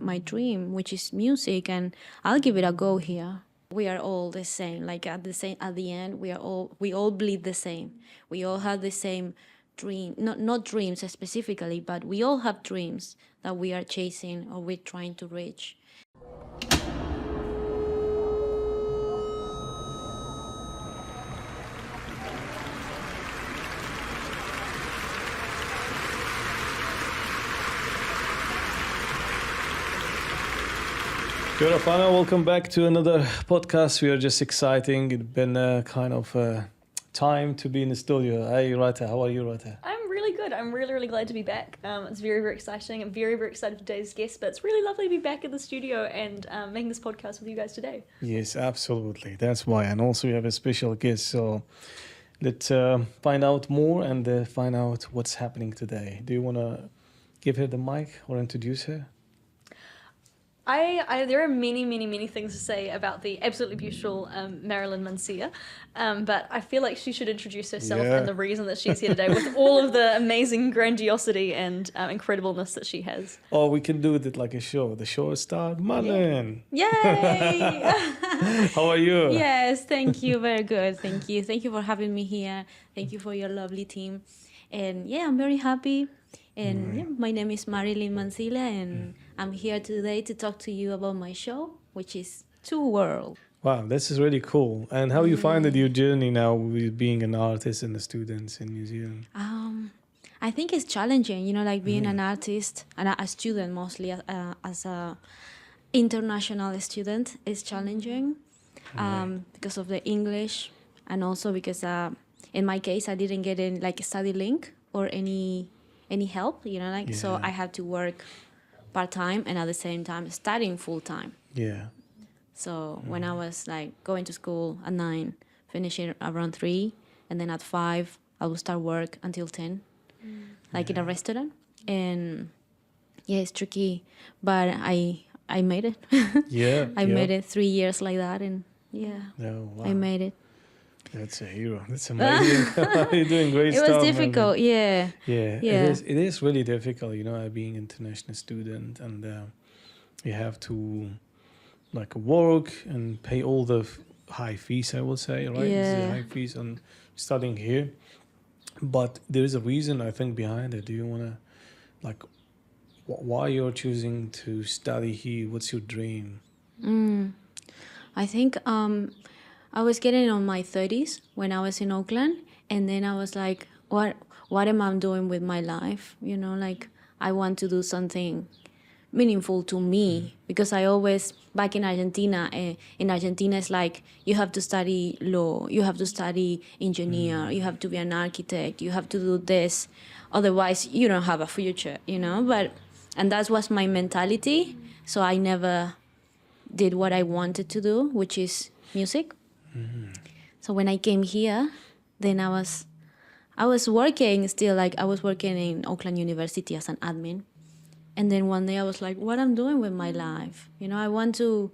my dream, which is music, and I'll give it a go here. We are all the same. Like at the end, we all bleed the same. We all have the same dream, not dreams specifically, but we all have dreams that we are chasing or we're trying to reach. Good Afana, welcome back to another podcast. We are just exciting. It's been a kind of time to be in the studio. Hey Rata, how are you, Rata? I'm really good. I'm really, really glad to be back. It's very, very exciting. I'm very, very excited for today's guest, but it's really lovely to be back in the studio and making this podcast with you guys today. Yes, absolutely. That's why. And also we have a special guest. So let's find out more and find out what's happening today. Do you want to give her the mic or introduce her? There are many, many, many things to say about the absolutely beautiful Marilyn Mansilla, but I feel like she should introduce herself and the reason that she's here today with all of the amazing grandiosity and incredibleness that she has. Oh, we can do it like a show. The show starts. Marilyn! Yay! How are you? Yes, thank you. Very good. Thank you. Thank you for having me here. Thank you for your lovely team. And yeah, I'm very happy. And yeah, my name is Marilyn Mansilla, and I'm here today to talk to you about my show, which is Two World. Wow, this is really cool. And how you find it, your journey now with being an artist and the students in New Zealand? I think it's challenging, like being an artist and a student mostly, as a international student is challenging because of the English, and also because in my case I didn't get in like a study link or any help, so I had to work part-time and at the same time studying full-time. Yeah. So when I was like going to school at 9, finishing around 3, and then at 5 I would start work until 10, in a restaurant. And yeah, it's tricky, but I made it. I made it 3 years like that, and I made it. That's a hero. That's amazing. You're doing great stuff. It was difficult, Yeah. It is really difficult, being an international student, and you have to work and pay all the high fees, I would say, right? Yeah. The high fees on studying here. But there is a reason, I think, behind it. Do you want to, why you're choosing to study here? What's your dream? I think I was getting on my 30s when I was in Auckland, and then I was like, what am I doing with my life? I want to do something meaningful to me, because I always, back in Argentina it's like you have to study law, you have to study engineer, you have to be an architect, you have to do this, otherwise you don't have a future, and that was my mentality. So I never did what I wanted to do, which is music. So when I came here, then I was working still, I was working in Auckland University as an admin. And then one day I was like, what I'm doing with my life? I want to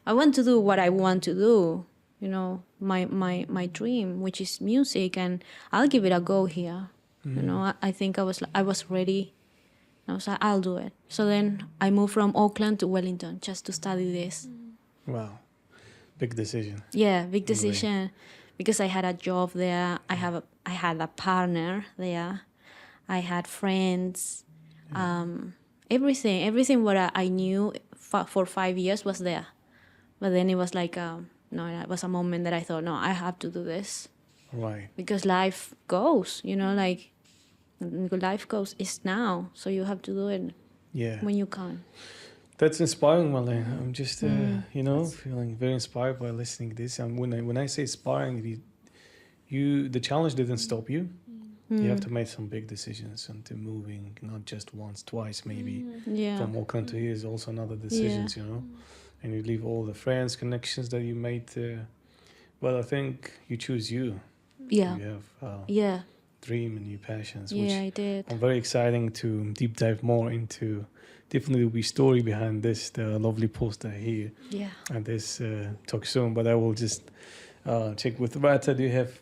do what I want to do, my dream, which is music, and I'll give it a go here. I think I was ready. I was like, I'll do it. So then I moved from Auckland to Wellington just to study this. Wow. Big decision. Yeah, big decision, because I had a job there. I had a partner there. I had friends. Everything what I knew for 5 years was there. But then it was like, it was a moment that I thought, no, I have to do this. Right. Because life goes, life goes. It's now, so you have to do it when you can. That's inspiring, Marlene. I'm just, feeling very inspired by listening to this. And when I say inspiring, the challenge didn't stop you. You have to make some big decisions into moving, not just once, twice, maybe. From Auckland to here is also another decisions, And you leave all the friends, connections that you made there. Well, I think you choose you. Yeah. You have dream and new passions. Which I did. I'm very exciting to deep dive more into. Definitely will be story behind this, the lovely poster here. Yeah. And this talk soon, but I will just check with Rata. Do you have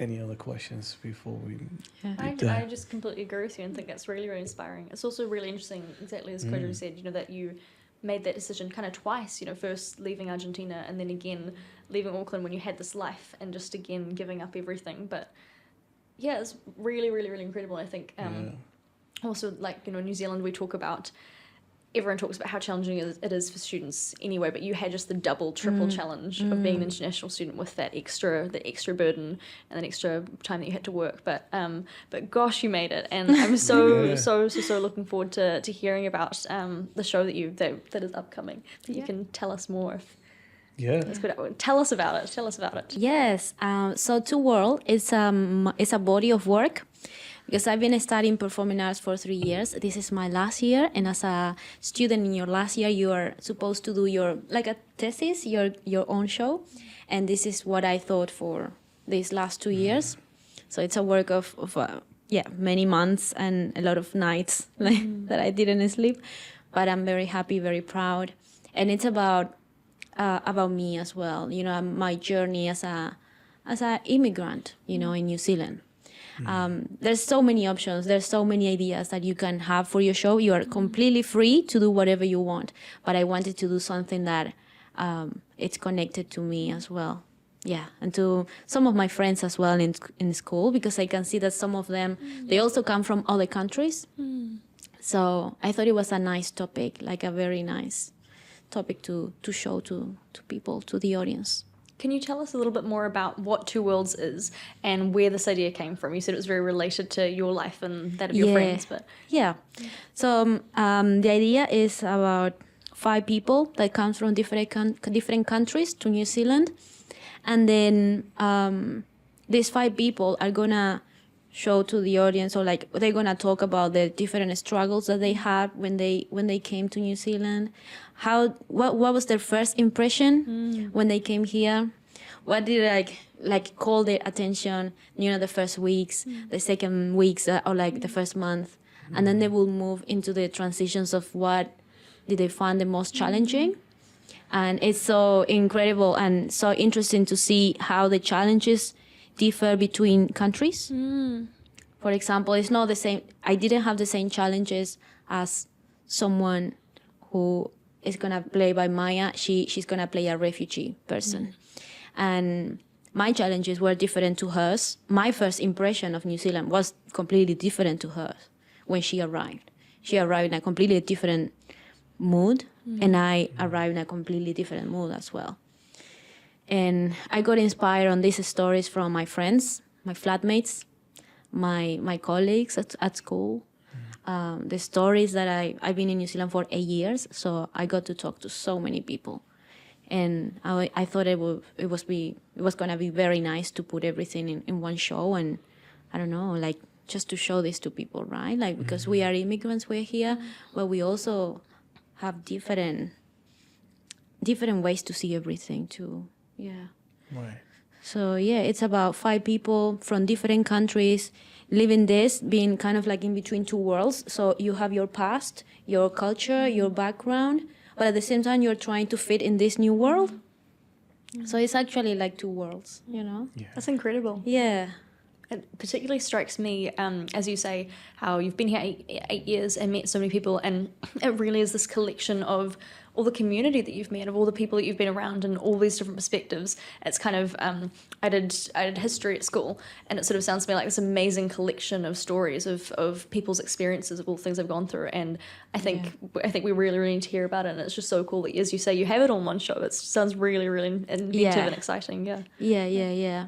any other questions before we? I just completely agree with you and think that's really, really inspiring. It's also really interesting, exactly as Kojo said, you know, that you made that decision kind of twice, you know, first leaving Argentina and then again leaving Auckland when you had this life and just again giving up everything. But yeah, it's really, really, really incredible. I think also, like, you know, in New Zealand we talk about, everyone talks about how challenging it is for students anyway, but you had just the double, triple challenge of being an international student with the extra burden and that extra time that you had to work. But gosh, you made it, and I'm so looking forward to hearing about the show that is upcoming. That you can tell us more. Let's put it, tell us about it. Tell us about it. Yes. So Two World is a body of work. Because I've been studying performing arts for 3 years. This is my last year, and as a student in your last year, you are supposed to do like a thesis, your own show, and this is what I thought for these last 2 years. So it's a work of many months and a lot of nights that I didn't sleep, but I'm very happy, very proud, and it's about me as well. You know, my journey as a immigrant, you know, in New Zealand. There's so many options. There's so many ideas that you can have for your show. You are completely free to do whatever you want. But I wanted to do something that it's connected to me as well. Yeah, and to some of my friends as well in school, because I can see that some of them, they also come from other countries. So I thought it was a nice topic, like a very nice topic to show to people, to the audience. Can you tell us a little bit more about what Two Worlds is and where this idea came from? You said it was very related to your life and that of your friends, but so the idea is about 5 people that come from different countries to New Zealand, and then these 5 people are gonna show to the audience, or like they're gonna talk about the different struggles that they had when they came to New Zealand, what was their first impression when they came here, what did like call their attention, you know, the first weeks, the second weeks, or like the first month, and then they will move into the transitions of what did they find the most challenging. And it's so incredible and so interesting to see how the challenges differ between countries. For example, it's not the same. I didn't have the same challenges as someone who is gonna play by Maya. She's gonna play a refugee person, and my challenges were different to hers. My first impression of New Zealand was completely different to hers when she arrived. She arrived in a completely different mood, and I arrived in a completely different mood as well. And I got inspired on these stories from my friends, my flatmates, my colleagues at school, the stories that I've been in New Zealand for 8 years, so I got to talk to so many people. And I thought it was gonna be very nice to put everything in one show, and I don't know, like just to show this to people, right? Like, because we are immigrants, we're here, but we also have different ways to see everything too. Yeah. Right. So yeah, it's about 5 people from different countries living this, being kind of like in between 2 worlds. So you have your past, your culture, your background, but at the same time you're trying to fit in this new world. So it's actually like 2 worlds, you know? Yeah. that's incredible. Yeah. It particularly strikes me, as you say, how you've been here 8 years and met so many people, and it really is this collection of all the community that you've met, of all the people that you've been around, and all these different perspectives. It's kind of, I did history at school, and it sort of sounds to me like this amazing collection of stories of people's experiences of all the things they've gone through. And I think we really, really need to hear about it. And it's just so cool that, as you say, you have it all in one show. It sounds really, really inventive and exciting. Yeah.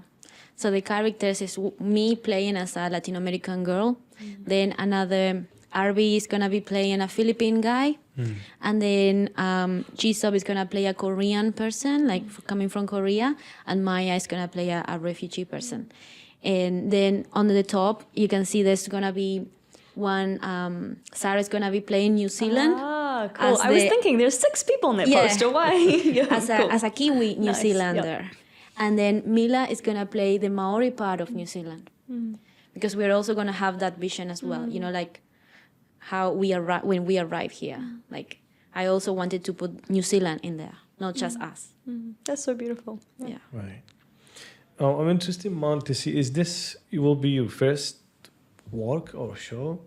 So the characters is me playing as a Latin American girl, then another Arby is gonna be playing a Philippine guy, and then Jisoo is gonna play a Korean person, like coming from Korea, and Maya is gonna play a refugee person. And then on the top, you can see there's gonna be one, Sarah's gonna be playing New Zealand. Ah, cool. I was thinking there's 6 people in that poster. Why? As a Kiwi New Nice. Zealander. Yep. And then Mila is going to play the Maori part of New Zealand. Because we're also going to have that vision as well, you know, like how when we arrive here. Like, I also wanted to put New Zealand in there, not just us. That's so beautiful. Yeah. Right. Oh, I'm interested, Mom, to see, is this, it will be your first work or show?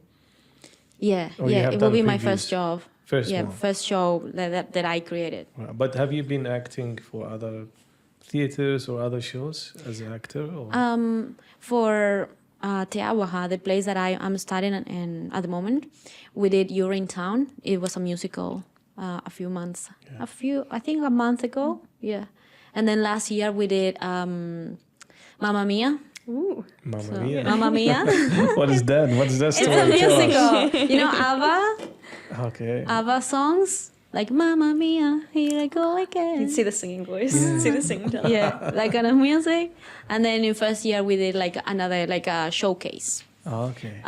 Yeah, Or you yeah, have it will done be my previous? first job. First Yeah, one. first show that I created. Right. But have you been acting for other theaters or other shows as an actor? Or? For Te Aroha, the place that I am studying in at the moment, we did You're in Town. It was a musical a few months, I think a month ago. Yeah. And then last year we did Mamma Mia. Ooh. Mamma So, Mia. Mamma Mia. What is that? What is that It's story? a Tell us. musical. You know ABBA? Okay. ABBA songs? Like Mamma Mia, here I go again. You'd see the singing voice, see the singing talent. Yeah, that kind of music. And then in first year we did like another like a showcase. Oh, okay.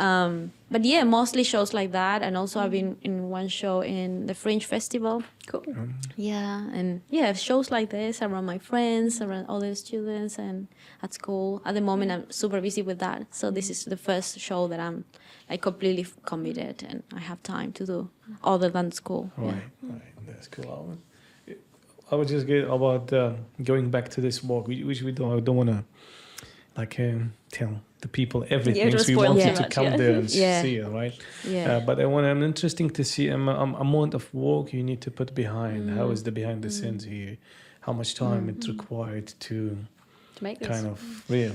But yeah, mostly shows like that. And also I've been in one show in the Fringe Festival. Cool. Yeah, and yeah, shows like this around my friends, around other students, and at school. At the moment, I'm super busy with that. So this is the first show that I'm like completely committed, and I have time to do other than school. Right, right. That's cool. I would just get about going back to this walk, which we don't want to like tell the people everything. don't So we spoil want too you to much, come yeah. there and Yeah. see it, right? Yeah. But I'm interesting to see amount of work you need to put behind. How is the behind the scenes here? How much time it's required to make this. kind of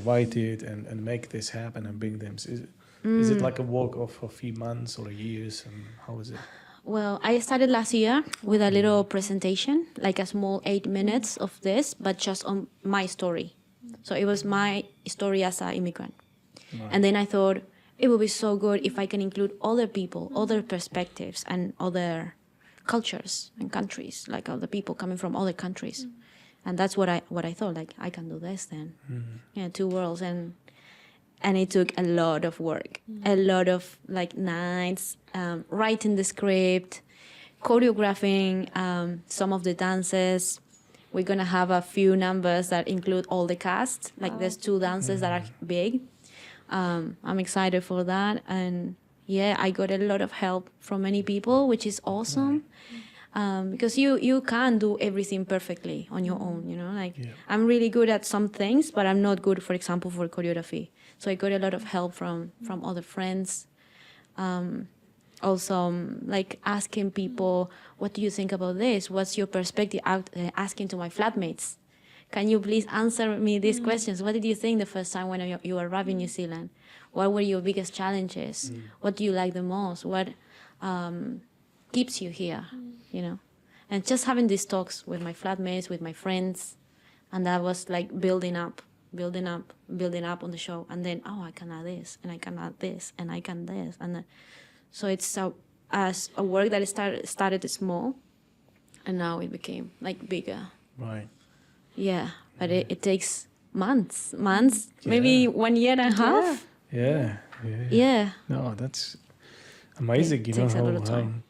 write it and make this happen and bring them. Is it like a work of a few months or years? And how is it? Well, I started last year with a little presentation, like a small 8 minutes of this, but just on my story. So it was my story as an immigrant. Right. And then I thought it would be so good if I can include other people, other perspectives, and other cultures and countries, like other people coming from other countries. And that's what I thought, like I can do this then. Yeah, two worlds. And it took a lot of work, a lot of like nights, writing the script, choreographing some of the dances. We're gonna have a few numbers that include all the cast. Like there's 2 dances that are big. I'm excited for that, and yeah, I got a lot of help from many people, which is awesome. Because you can't do everything perfectly on your own, you know. Like I'm really good at some things, but I'm not good, for example, for choreography. So I got a lot of help from other friends. Also, like asking people, what do you think about this? What's your perspective? Asking to my flatmates, can you please answer me these questions? What did you think the first time when you arrived in New Zealand? What were your biggest challenges? What do you like the most? What keeps you here? You know, and just having these talks with my flatmates, with my friends, and that was like building up on the show. And then, I can add this, and I can add this, and I can this, and so it's as a work that started small, and now it became like bigger. Right. Yeah, but it takes months, maybe 1 year and a half. Yeah. Yeah. No, that's amazing. It You know takes a lot of how time.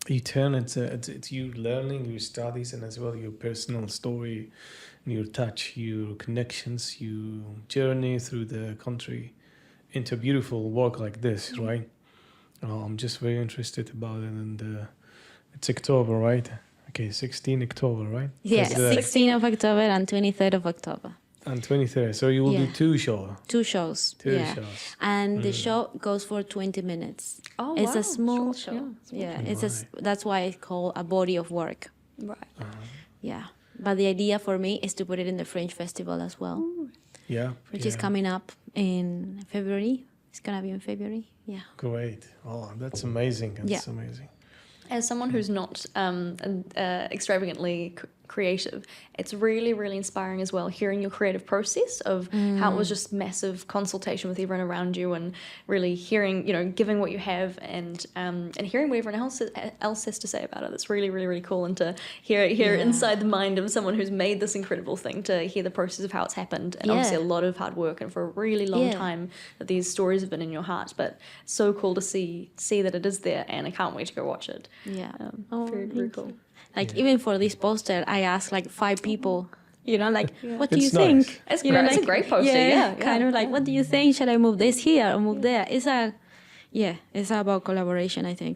you turn it's you learning your studies and as well your personal story, your touch, your connections, your journey through the country into beautiful work like this, right? I'm just very interested about it, and it's October, right? Okay, 16 October, right? Yeah, That's, 16th of October and 23rd of October. and 23rd. So you will do Yeah. 2 shows. 2 shows. Two yeah. shows. And the show goes for 20 minutes. Oh, It's wow. a small Short show. show. Yeah, Right. that's why it's called a body of work. Right. Yeah. But the idea for me is to put it in the Fringe Festival as well, Yeah. which is coming up in February. It's going to be in February. Yeah. Great. Oh, that's amazing. That's amazing. As someone who's not extravagantly creative, it's really, really inspiring as well, hearing your creative process of how it was just massive consultation with everyone around you, and really hearing, giving what you have, and hearing what everyone else has to say about it. It's really, really, really cool, and to hear inside the mind of someone who's made this incredible thing, to hear the process of how it's happened, and obviously a lot of hard work, and for a really long time that these stories have been in your heart. But so cool to see that it is there, and I can't wait to go watch it. Yeah. Very, very cool. Like even for this poster, I asked like 5 people, what do you It's nice. think? It's great. It's a great poster. Yeah, kind of like, what do you think? Should I move this here or move there? It's yeah, it's about collaboration, I think.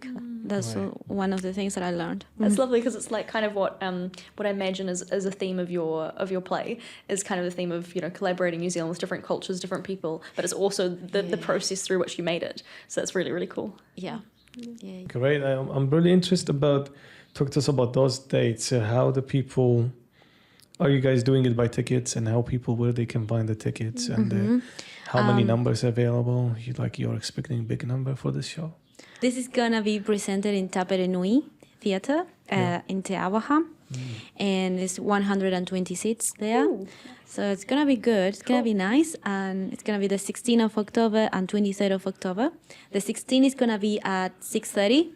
That's Right. one of the things that I learned. It's lovely because it's like kind of what I imagine is a theme of your play is kind of the theme of, you know, collaborating New Zealand with different cultures, different people, but it's also the process through which you made it. So that's really, really cool. Yeah. Yeah. Great. I'm really interested about talk to us about those dates. How the people are you guys doing it by tickets, and how people where they can find the tickets, and how many numbers available? You're expecting a big number for this show? This is gonna be presented in Taperenui Theatre in Te Awaha, and it's 120 seats there. Ooh. So it's gonna be good. It's gonna be nice, and it's gonna be the 16th of October and 23rd of October. The 16th is gonna be at 6:30,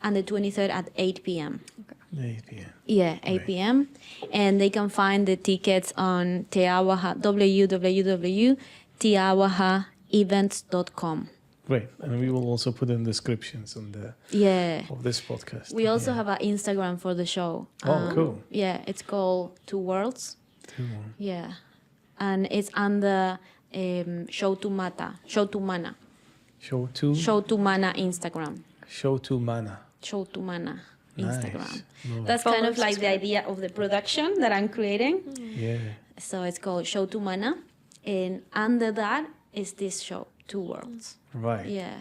and the 23rd at 8 p.m. 8 p.m. Yeah, 8 p.m. And they can find the tickets on Te Awaha, www.teawahaevents.com. Great, and we will also put in descriptions on the Yeah. of this podcast. We also have an Instagram for the show. Oh, cool. Yeah, it's called Two Worlds. Two more. Yeah. And it's under Show to Mana. Show to Show to Mana Instagram. Show to Mana. Show to Mana Nice. Instagram. Love That's kind of like the idea of the production that I'm creating. it. Yeah. So it's called Show to Mana. And under that is this show, Two Worlds. Right. Yeah.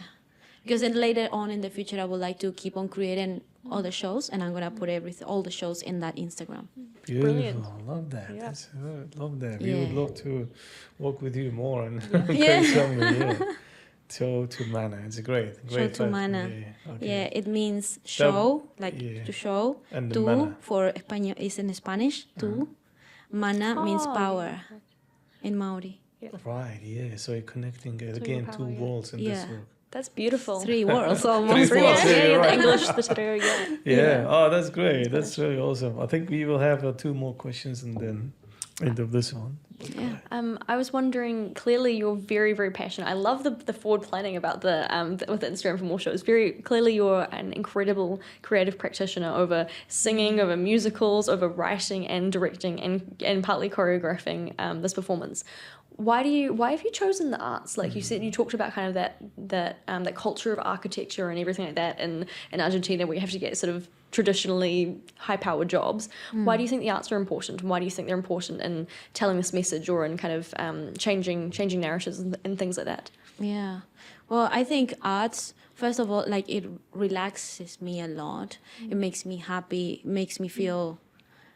Because then later on in the future, I would like to keep on creating other shows, and I'm going to put all the shows in that Instagram. Beautiful. Brilliant. Love that. Yeah. That's good. Love that. We Yeah. would love to work with you more and Yeah. create something. Yeah. Show to Mana. It's a great Show to platform. Mana. Yeah. Okay. Yeah, it means show, like yeah. to show. And the Tu mana. for Español is in Spanish. Tu. Mana means Oh, power in Maori. Right. Yeah. So you're connecting again power, two yeah. worlds in this Yeah. work. That's beautiful. Three worlds Three almost. worlds, Yeah, yeah, the right. English, the te reo, yeah. Yeah. Oh, that's great. That's really awesome. I think we will have two more questions and then end of this one. Yeah. I was wondering. Clearly, you're very, very passionate. I love the forward planning about the with Instagram for more shows. Very clearly, you're an incredible creative practitioner over singing, over musicals, over writing and directing, and partly choreographing this performance. Why have you chosen the arts? Like you said, you talked about kind of that culture of architecture and everything like that in Argentina, where you have to get sort of traditionally high-powered jobs. Why do you think the arts are important? Why do you think they're important in telling this message or in kind of changing narratives and things like that? Yeah. Well, I think arts, first of all, like it relaxes me a lot. It makes me happy, makes me feel,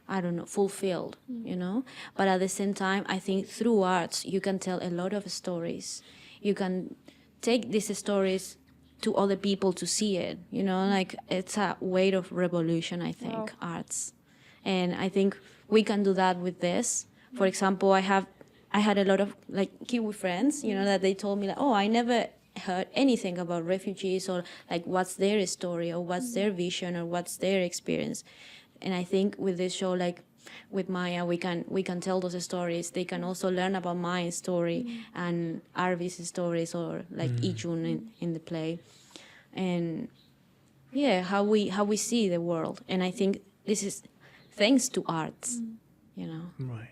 I don't know, fulfilled, you know? But at the same time, I think through arts, you can tell a lot of stories. You can take these stories to other people to see it, you know? Like it's a way of revolution, I think, arts. And I think we can do that with this. For example, I had a lot of like Kiwi friends, you know, that they told me like, oh, I never heard anything about refugees or like what's their story or what's their vision or what's their experience. And I think with this show, like with Maya, we can tell those stories. They can also learn about my story and Arvi's stories or like Ijun in the play. And yeah, how we see the world. And I think this is thanks to arts, you know. Right.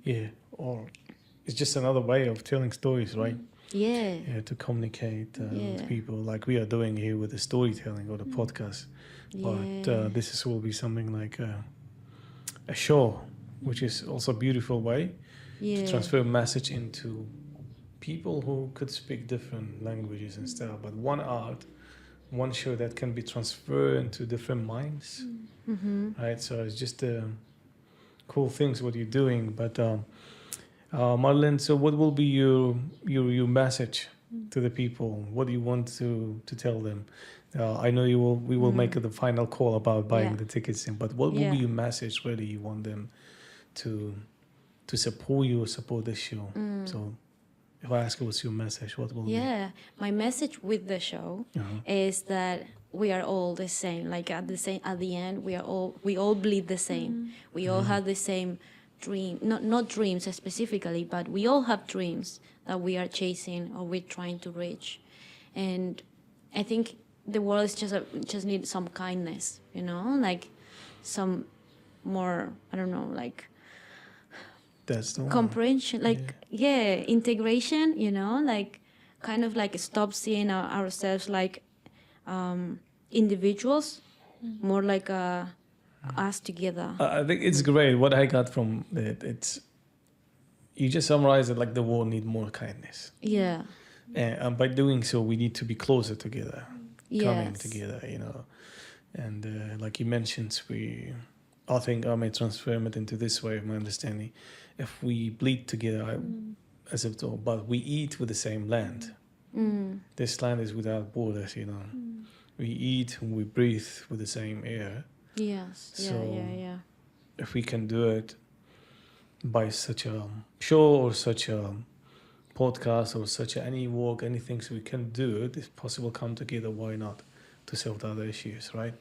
Yeah. Or it's just another way of telling stories, right? Yeah. Yeah, to communicate with Yeah. people like we are doing here with the storytelling or the podcast. But Yeah. this will be something like a show, which is also a beautiful way Yeah. to transfer a message into people who could speak different languages and stuff. But one art, one show that can be transferred into different minds, right? So it's just cool things what you're doing. But Marilyn, so what will be your message to the people? What do you want to tell them? I know we will make the final call about buying Yeah. the tickets in, but what will be your message? Really, you want them to support you or support the show? So, if I ask you what's your message, what will Yeah, my message with the show is that we are all the same. Like at the end, we all bleed the same. We all have the same dream, not dreams specifically, but we all have dreams that we are chasing or we're trying to reach. And I think the world is just needs some kindness, you know, like some more, I don't know, like That's the one. comprehension, like integration, you know, like kind of like stop seeing ourselves like individuals, more like us together. I think it's great. What I got from it, it's you just summarize it like the world need more kindness, Yeah. and by doing so, we need to be closer together, coming Yes. together, And like you mentioned, I think I may transform it into this way of my understanding. If we bleed together, as if though, but we eat with the same land. This land is without borders, We eat and we breathe with the same air. Yes. So Yeah. if we can do it by such a show or such a podcast or such any work, anything so we can do it, if possible, come together, why not? To solve the other issues, right?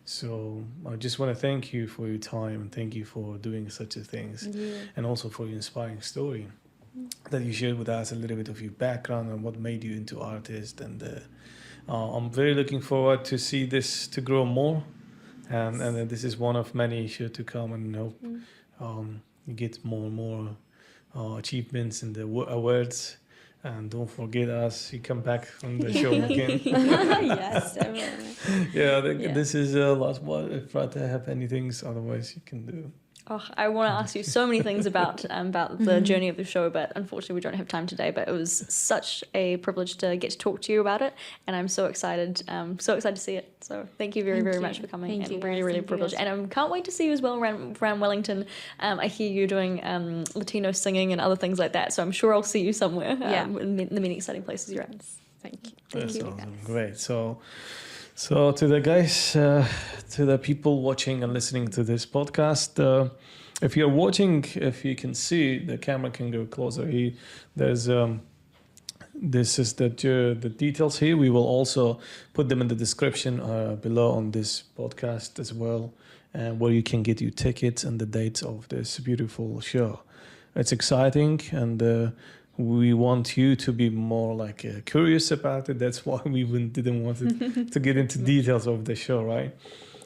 So I just want to thank you for your time and thank you for doing such a things, and also for your inspiring story that you shared with us a little bit of your background and what made you into artist. And I'm very looking forward to see this to grow more, and this is one of many sure to come, and hope you get more and more achievements in the awards. And don't forget us. You come back on the show again. Yes, definitely. Yeah, this is the last one. If I have anything, otherwise you can do. Oh, I want to ask you so many things about the journey of the show, but unfortunately we don't have time today. But it was such a privilege to get to talk to you about it, and I'm so excited to see it. So thank you very much for coming. Thank you, really, guys. really Thank you, privileged, guys. and I can't wait to see you as well around Wellington. I hear you doing Latino singing and other things like that. So I'm sure I'll see you somewhere. In the many exciting places you're at. Thank you. That's you, awesome. guys. Great. So to the guys, to the people watching and listening to this podcast, if you're watching, if you can see, the camera can go closer. There's this is the details here. We will also put them in the description below on this podcast as well, and where you can get your tickets and the dates of this beautiful show. It's exciting, and we want you to be more like curious about it. That's why we didn't want to get into details of the show, right?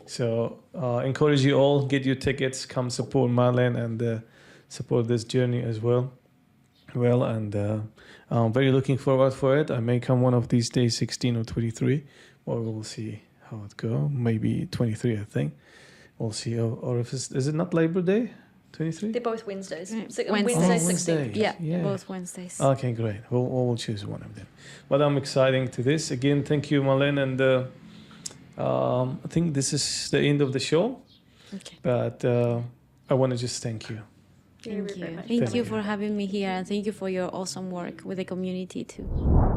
So encourage you all, get your tickets, come support Marilyn and support this journey as well. And I'm very looking forward for it. I may come one of these days, 16 or 23, or we'll see how it goes. Maybe 23, I think. We'll see. Or if is it not Labor Day? 23? They're both Wednesdays. Wednesday. Wednesday, Wednesday. 16th. Yeah, both Wednesdays. Okay, great. We'll choose one of them. But I'm excited to this. Again, thank you, Marilyn. And I think this is the end of the show. Okay. But I want to just thank you. Thank Very you. much. Thank you for having me here, and thank you for your awesome work with the community too.